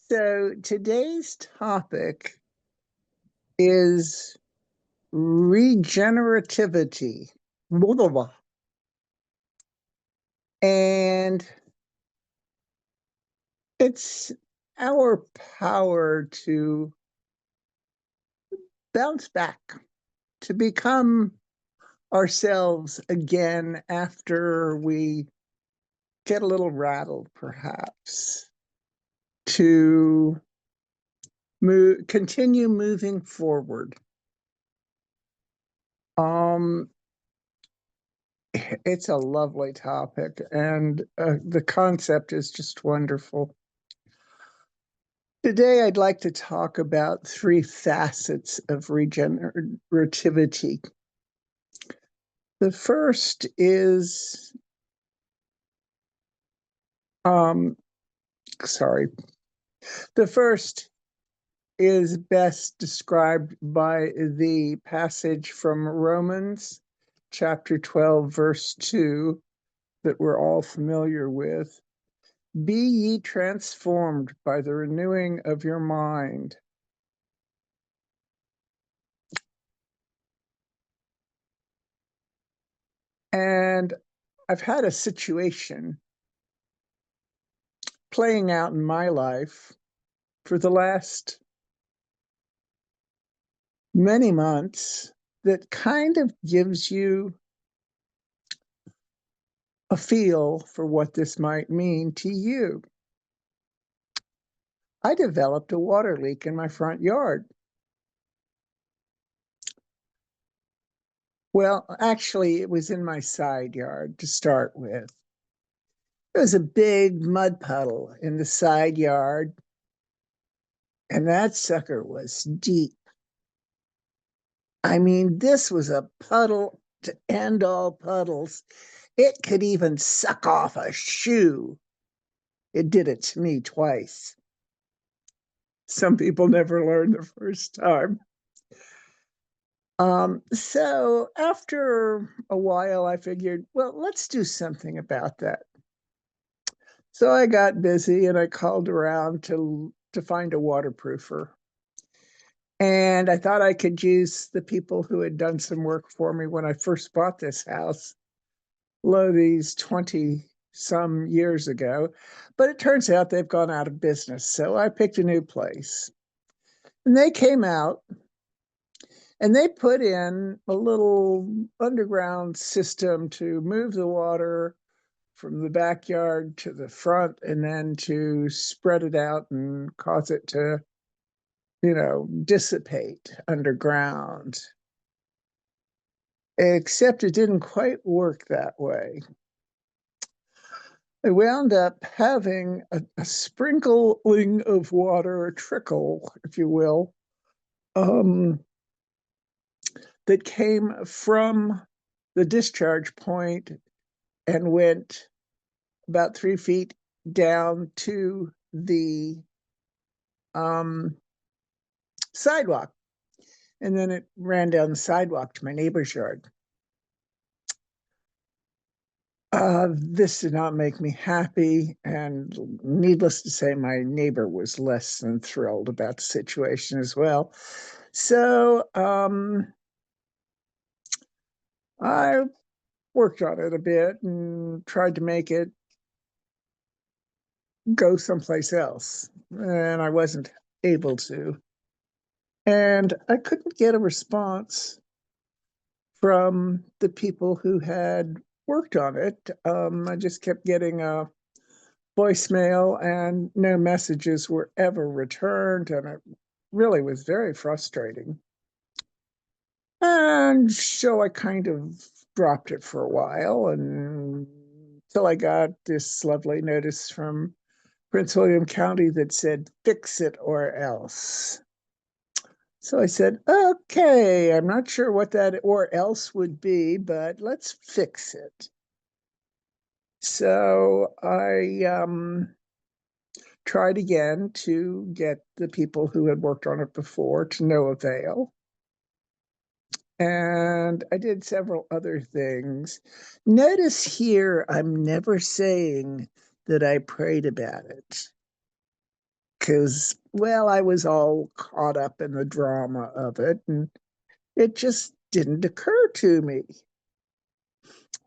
So today's topic is regenerativity. Blah, blah, blah. And it's our power to bounce back, to become ourselves again after we get a little rattled, perhaps, to continue moving forward. It's a lovely topic, and the concept is just wonderful. Today, I'd like to talk about three facets of regenerativity. The first is, sorry, the first is best described by the passage from Romans chapter 12, verse 2, that we're all familiar with. Be ye transformed by the renewing of your mind. And I've had a situation playing out in my life for the last many months that kind of gives you a feel for what this might mean to you. I developed a water leak in my front yard. Well, actually, it was in my side yard to start with. There was a big mud puddle in the side yard, and that sucker was deep. I mean, this was a puddle to end all puddles. It could even suck off a shoe. It did it to me twice. Some people never learn the first time. So after a while, I figured, well, let's do something about that. So I got busy and I called around to find a waterproofer. And I thought I could use the people who had done some work for me when I first bought this house, these 20 some years ago. But it turns out they've gone out of business. So I picked a new place. And they came out and they put in a little underground system to move the water from the backyard to the front and then to spread it out and cause it to, dissipate underground. Except it didn't quite work that way. I wound up having a sprinkling of water, a trickle, if you will, that came from the discharge point and went about 3 feet down to the sidewalk. And then it ran down the sidewalk to my neighbor's yard. This did not make me happy, and needless to say, my neighbor was less than thrilled about the situation as well. So I worked on it a bit and tried to make it go someplace else, and I wasn't able to. And I couldn't get a response from the people who had worked on it. I just kept getting a voicemail and no messages were ever returned, and it really was very frustrating. And so I kind of dropped it for a while until I got this lovely notice from Prince William County that said, fix it or else. So I said, okay, I'm not sure what that or else would be, but let's fix it. So I tried again to get the people who had worked on it before to no avail. And I did several other things. Notice here, I'm never saying that I prayed about it, because, well, I was all caught up in the drama of it, and it just didn't occur to me.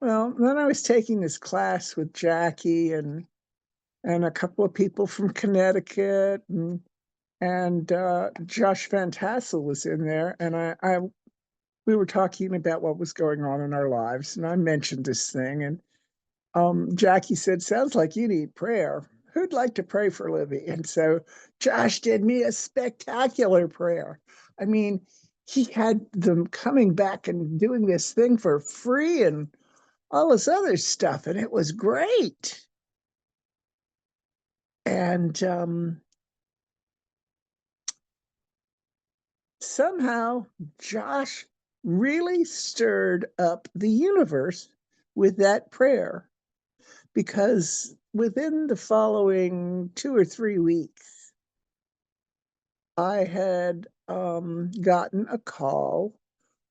Well, then I was taking this class with Jackie and a couple of people from Connecticut, and Josh Van Tassel was in there, and I we were talking about what was going on in our lives, and I mentioned this thing, and Jackie said, "Sounds like you need prayer. Who'd like to pray for Libby?" And so Josh did me a spectacular prayer. I mean, he had them coming back and doing this thing for free and all this other stuff, and it was great. And somehow Josh really stirred up the universe with that prayer, because within the following 2 or 3 weeks, I had gotten a call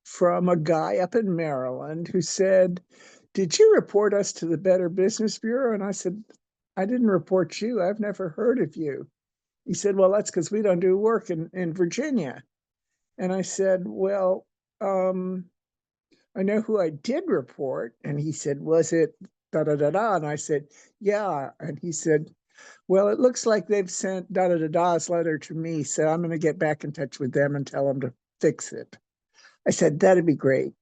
from a guy up in Maryland who said, "Did you report us to the Better Business Bureau?" And I said, "I didn't report you. I've never heard of you." He said, "Well, that's because we don't do work in Virginia." And I said, "Well, I know who I did report." And he said, "Was it da da da da?" And I said, "Yeah." And he said, "Well, it looks like they've sent da da da da's letter to me, so I'm going to get back in touch with them and tell them to fix it." I said, "That'd be great."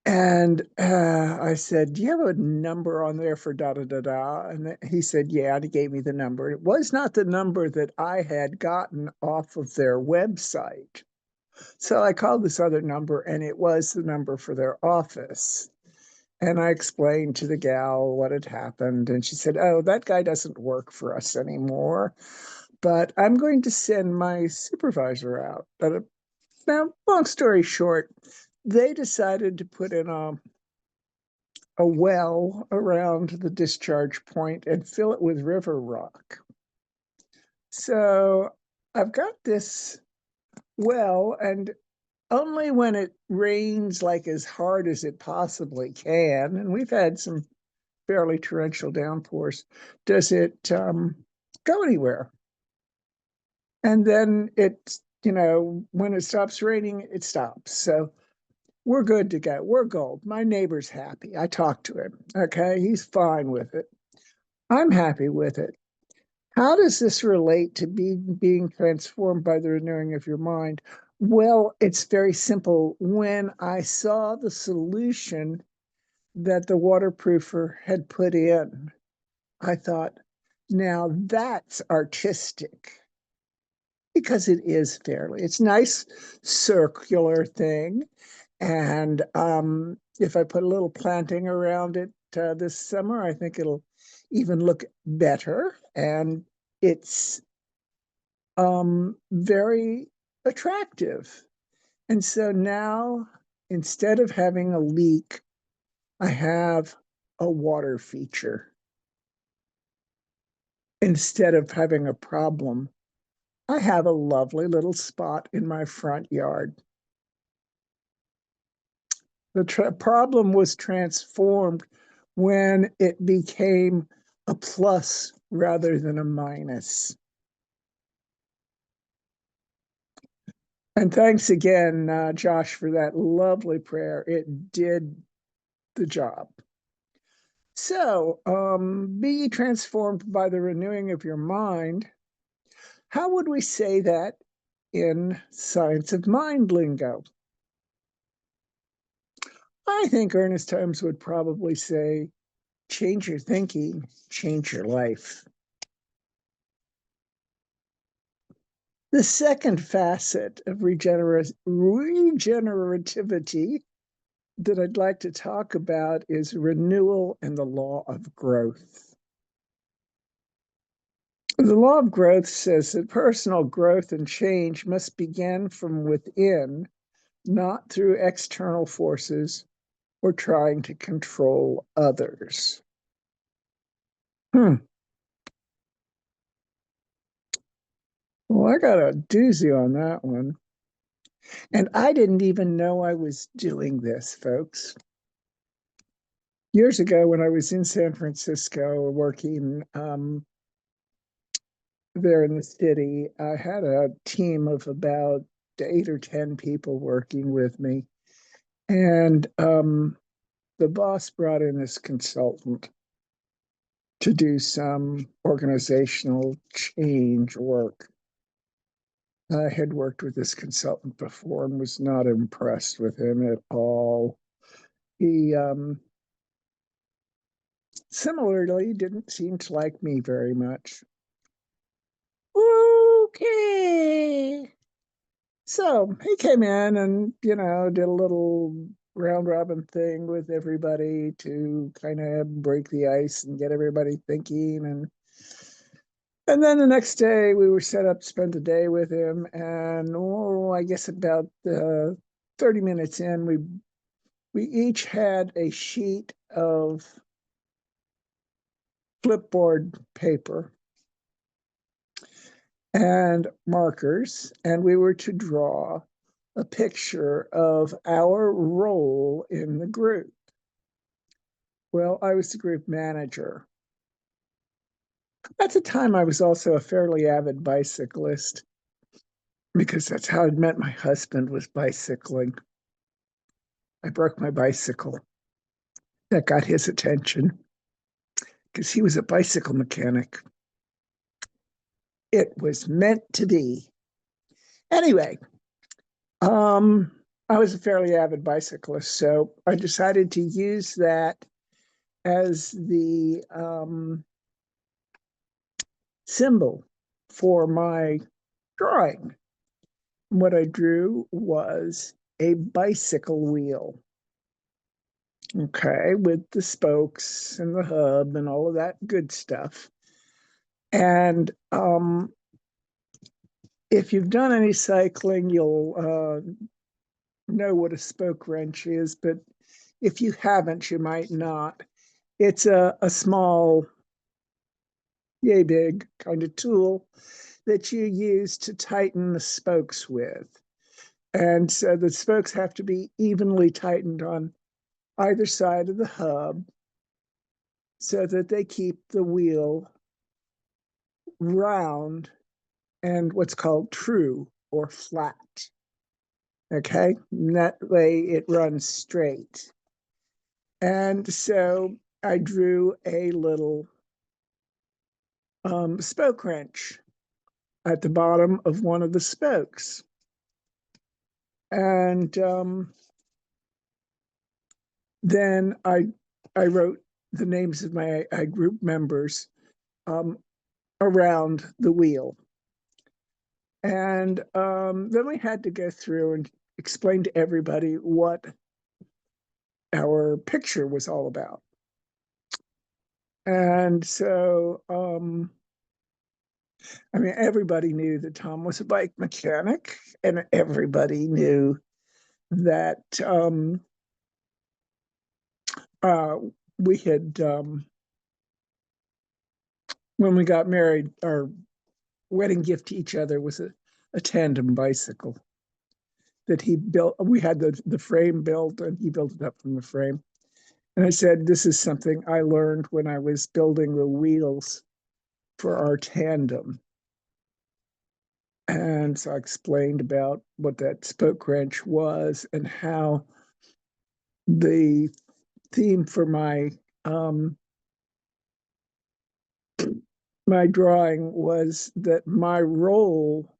And I said, "Do you have a number on there for da da da da?" And he said, "Yeah." And he gave me the number. It was not the number that I had gotten off of their website. So I called this other number, and it was the number for their office. And I explained to the gal what had happened. And she said, "Oh, that guy doesn't work for us anymore, but I'm going to send my supervisor out." But now, long story short, they decided to put in a well around the discharge point and fill it with river rock. So I've got this well, and only when it rains like as hard as it possibly can, and we've had some fairly torrential downpours, does it go anywhere. And then when it stops raining, it stops. So we're good to go. We're gold. My neighbor's happy. I talked to him. Okay. He's fine with it. I'm happy with it. How does this relate to being transformed by the renewing of your mind? Well, it's very simple. When I saw the solution that the waterproofer had put in, I thought, now that's artistic, because it is fairly. It's a nice circular thing. And if I put a little planting around it this summer, I think it'll even look better. And it's very attractive. And so now, instead of having a leak, I have a water feature. Instead of having a problem, I have a lovely little spot in my front yard. The problem was transformed when it became a plus rather than a minus. And thanks again, Josh, for that lovely prayer. It did the job. So, be transformed by the renewing of your mind. How would we say that in science of mind lingo? I think Ernest Holmes would probably say, change your thinking, change your life. The second facet of regenerativity that I'd like to talk about is renewal and the law of growth. The law of growth says that personal growth and change must begin from within, not through external forces or trying to control others. Well, I got a doozy on that one. And I didn't even know I was doing this, folks. Years ago, when I was in San Francisco working there in the city, I had a team of about 8 or 10 people working with me. And the boss brought in this consultant to do some organizational change work. I had worked with this consultant before and was not impressed with him at all. He similarly didn't seem to like me very much. Okay. So he came in and, did a little round robin thing with everybody to kind of break the ice and get everybody thinking. And then the next day we were set up to spend the day with him. And I guess about 30 minutes in, we each had a sheet of clipboard paper and markers, and we were to draw a picture of our role in the group. Well, I was the group manager. At the time, I was also a fairly avid bicyclist because that's how I'd met my husband, was bicycling. I broke my bicycle. That got his attention because he was a bicycle mechanic. It was meant to be. Anyway, I was a fairly avid bicyclist, so I decided to use that as the symbol for my drawing. What I drew was a bicycle wheel, okay, with the spokes and the hub and all of that good stuff. And if you've done any cycling, you'll know what a spoke wrench is, but if you haven't, you might not. It's a small, yay big kind of tool that you use to tighten the spokes with. And so the spokes have to be evenly tightened on either side of the hub so that they keep the wheel round and what's called true or flat. Okay, and that way it runs straight. And so I drew a little spoke wrench at the bottom of one of the spokes. And then I wrote the names of my group members around the wheel. And then we had to go through and explain to everybody what our picture was all about. And so, everybody knew that Tom was a bike mechanic, and everybody knew that we had, when we got married, our wedding gift to each other was a tandem bicycle that he built. We had the frame built, and he built it up from the frame. And I said, this is something I learned when I was building the wheels for our tandem. And so I explained about what that spoke wrench was and how the theme for my my drawing was that my role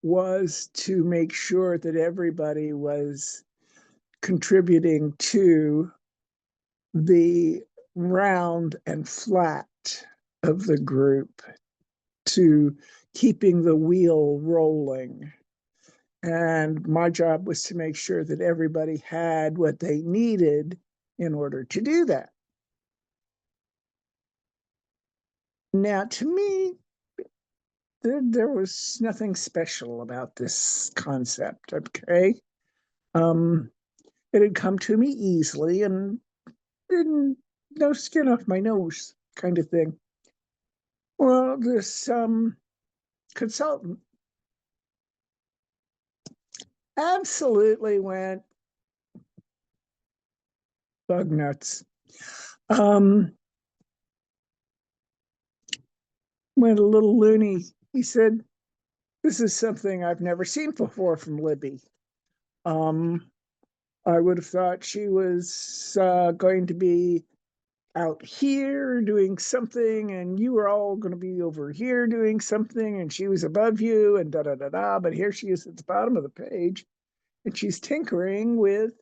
was to make sure that everybody was contributing to the round and flat of the group, to keeping the wheel rolling. And my job was to make sure that everybody had what they needed in order to do that. Now, to me, there was nothing special about this concept, okay? It had come to me easily and no skin off my nose kind of thing. Well, this consultant absolutely went bug nuts. Went a little loony he said, "This is something I've never seen before from Libby. Um, I would have thought she was going to be out here doing something, and you were all going to be over here doing something, and she was above you, and da da da da. But here she is at the bottom of the page, and she's tinkering with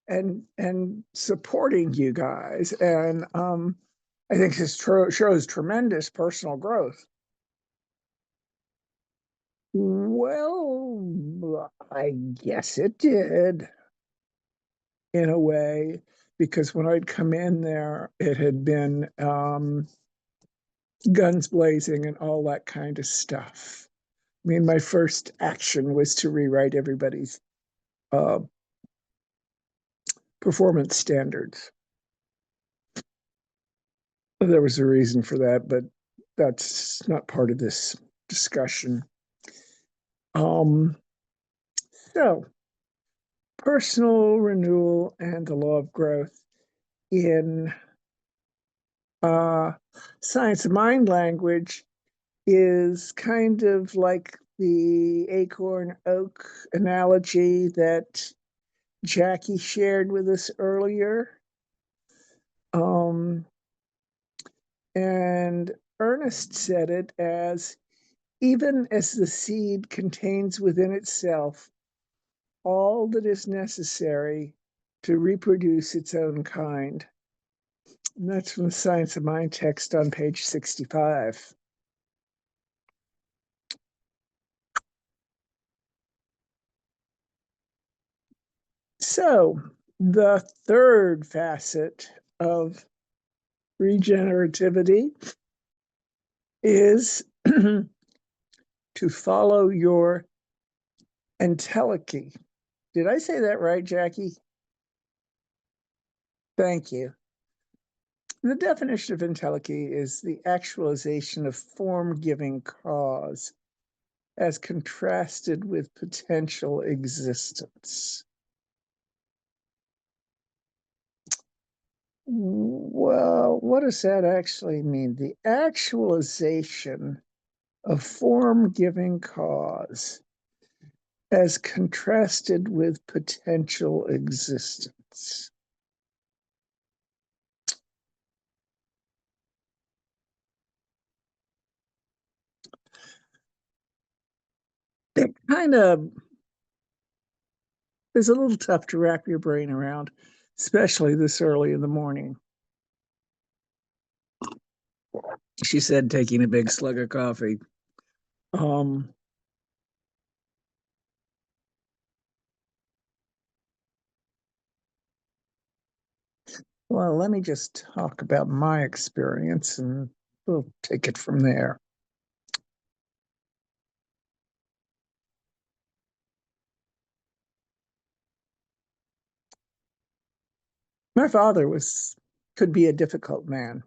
and supporting you guys, and I think this shows tremendous personal growth." Well, I guess it did in a way, because when I'd come in there, it had been guns blazing and all that kind of stuff. I mean, my first action was to rewrite everybody's uh, performance standards. There was a reason for that, but that's not part of this discussion. Um, so, personal renewal and the law of growth in uh, science of mind language is kind of like the acorn oak analogy that Jackie shared with us earlier. Um, and Ernest said it as, even as the seed contains within itself all that is necessary to reproduce its own kind. And that's from the Science of Mind text on page 65. So, the third facet of regenerativity is to follow your entelechy. Did I say that right, Jackie? Thank you. The definition of entelechy is the actualization of form-giving cause as contrasted with potential existence. Well, what does that actually mean? The actualization of form-giving cause as contrasted with potential existence. It kind of is a little tough to wrap your brain around, especially this early in the morning. She said, taking a big slug of coffee. Um, well, let me just talk about my experience and we'll take it from there. My father could be a difficult man.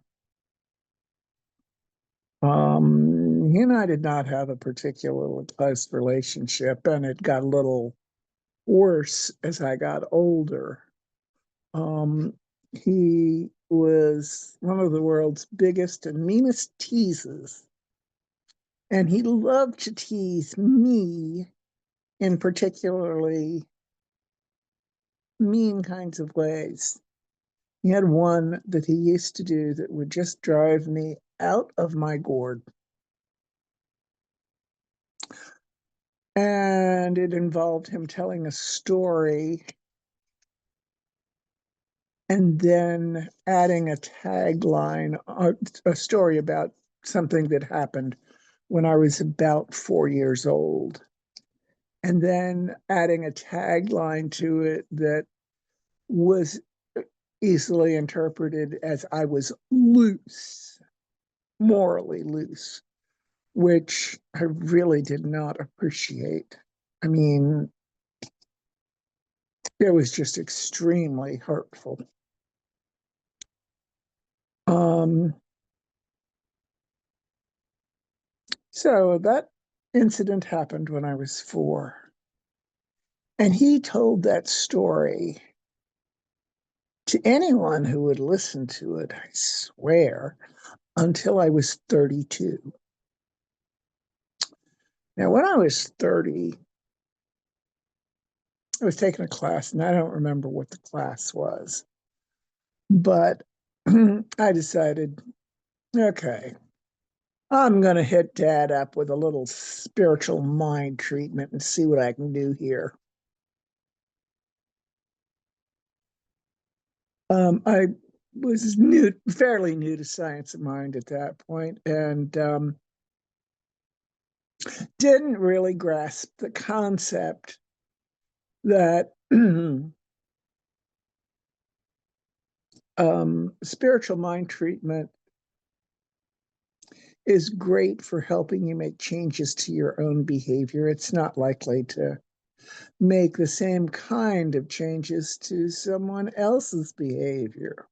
He and I did not have a particularly close relationship, and it got a little worse as I got older. He was one of the world's biggest and meanest teases, and he loved to tease me in particularly mean kinds of ways. He had one that he used to do that would just drive me out of my gourd. And it involved him telling a story and then adding a tagline, a story about something that happened when I was about 4 years old. And then adding a tagline to it that was easily interpreted as I was loose, morally loose, which I really did not appreciate. I mean, it was just extremely hurtful. Um, so that incident happened when I was 4. And he told that story to anyone who would listen to it, I swear, until I was 32. Now, when I was 30, I was taking a class, and I don't remember what the class was, but I decided, okay, I'm going to hit Dad up with a little spiritual mind treatment and see what I can do here. I was fairly new to science of mind at that point, and didn't really grasp the concept that spiritual mind treatment is great for helping you make changes to your own behavior. It's not likely to make the same kind of changes to someone else's behavior.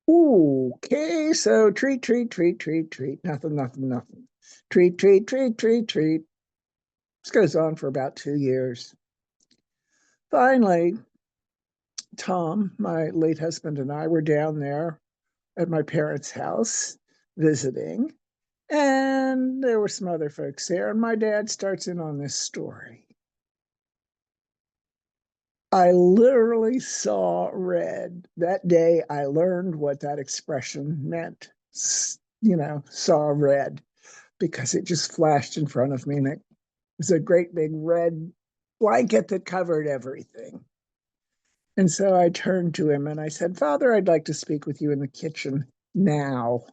Ooh, okay, so treat, treat, treat, treat, treat, nothing, nothing, nothing. Treat, treat, treat, treat, treat. This goes on for about 2 years. Finally, Tom, my late husband, and I were down there at my parents' house visiting, and there were some other folks there, and my dad starts in on this story. I literally saw red. That day, I learned what that expression meant, saw red, because it just flashed in front of me, and it was a great big red blanket that covered everything. And so I turned to him and I said, Father, I'd like to speak with you in the kitchen now.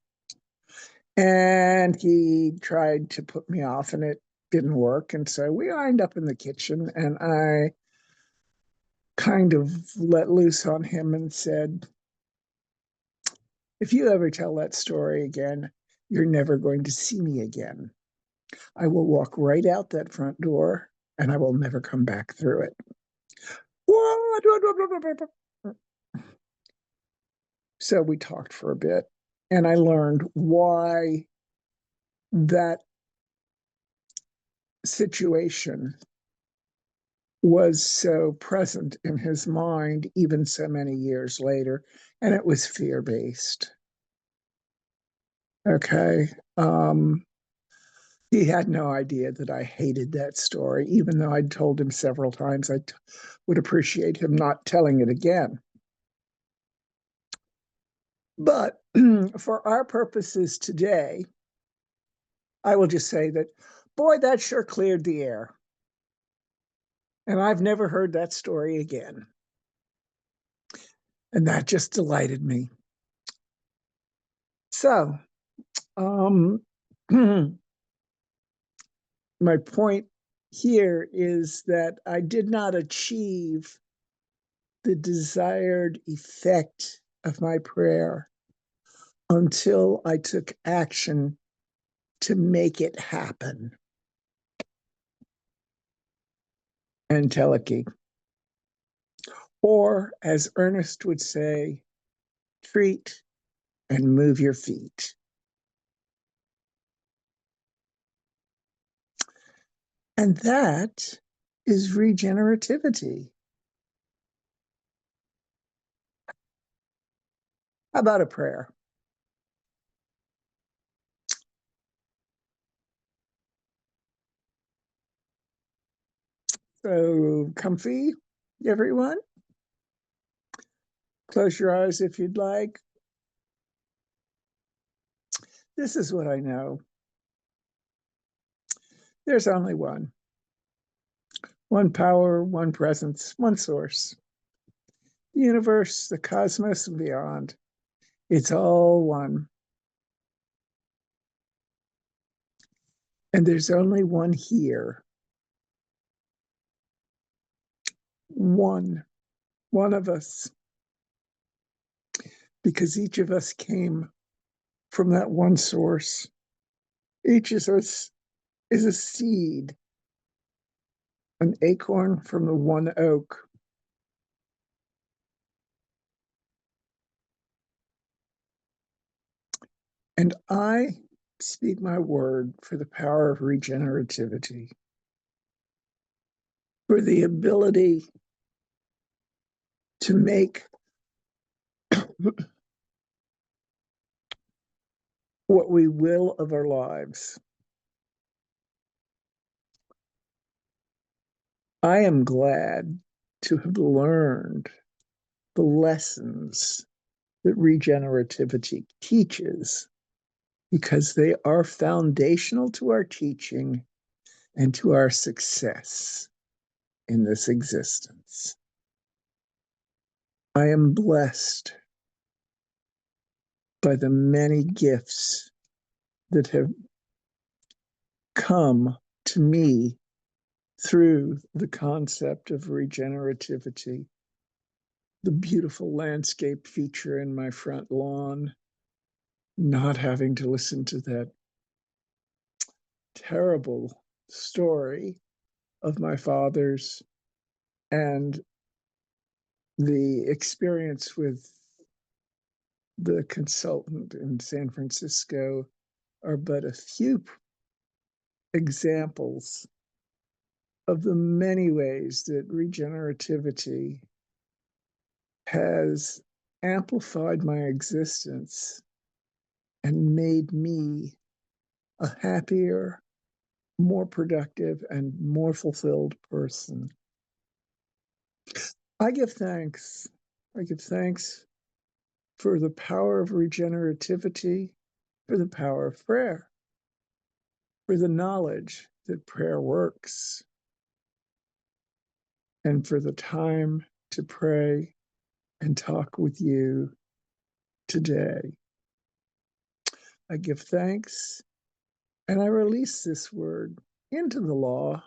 And he tried to put me off, and it didn't work. And so we lined up in the kitchen, and I kind of let loose on him and said, if you ever tell that story again, you're never going to see me again. I will walk right out that front door, and I will never come back through it. So we talked for a bit, and I learned why that situation was so present in his mind, even so many years later, and it was fear-based. Okay. He had no idea that I hated that story, even though I'd told him several times I would appreciate him not telling it again. But for our purposes today, I will just say that, boy, that sure cleared the air. And I've never heard that story again. And that just delighted me. So, my point here is that I did not achieve the desired effect of my prayer until I took action to make it happen. Entelechy. Or, as Ernest would say, treat and move your feet. And that is regenerativity. How about a prayer? So comfy, everyone. Close your eyes if you'd like. This is what I know. There's only one. One power, one presence, one source. The universe, the cosmos, and beyond. It's all one. And there's only one here. One of us. Because each of us came from that one source. Each of us is a seed, an acorn from the one oak. And I speak my word for the power of regenerativity, for the ability to make what we will of our lives. I am glad to have learned the lessons that regenerativity teaches because they are foundational to our teaching and to our success in this existence. I am blessed by the many gifts that have come to me through the concept of regenerativity. The beautiful landscape feature in my front lawn, not having to listen to that terrible story of my father's, and the experience with the consultant in San Francisco are but a few examples of the many ways that regenerativity has amplified my existence and made me a happier, more productive, and more fulfilled person. I give thanks. I give thanks for the power of regenerativity, for the power of prayer, for the knowledge that prayer works, and for the time to pray and talk with you today. I give thanks and I release this word into the law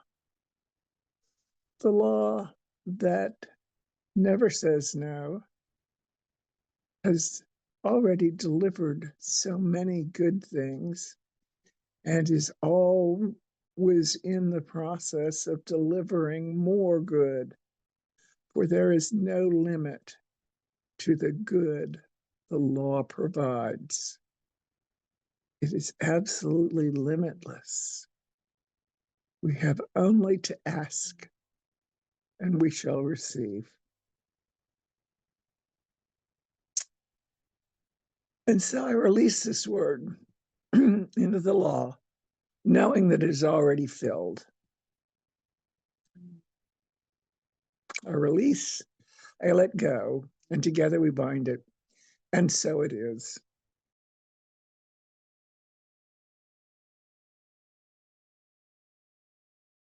that never says no, has already delivered so many good things, and is always in the process of delivering more good, for there is no limit to the good the law provides. It is absolutely limitless. We have only to ask, and we shall receive. And so I release this word into the law, knowing that it is already filled. I release, I let go, and together we bind it. And so it is.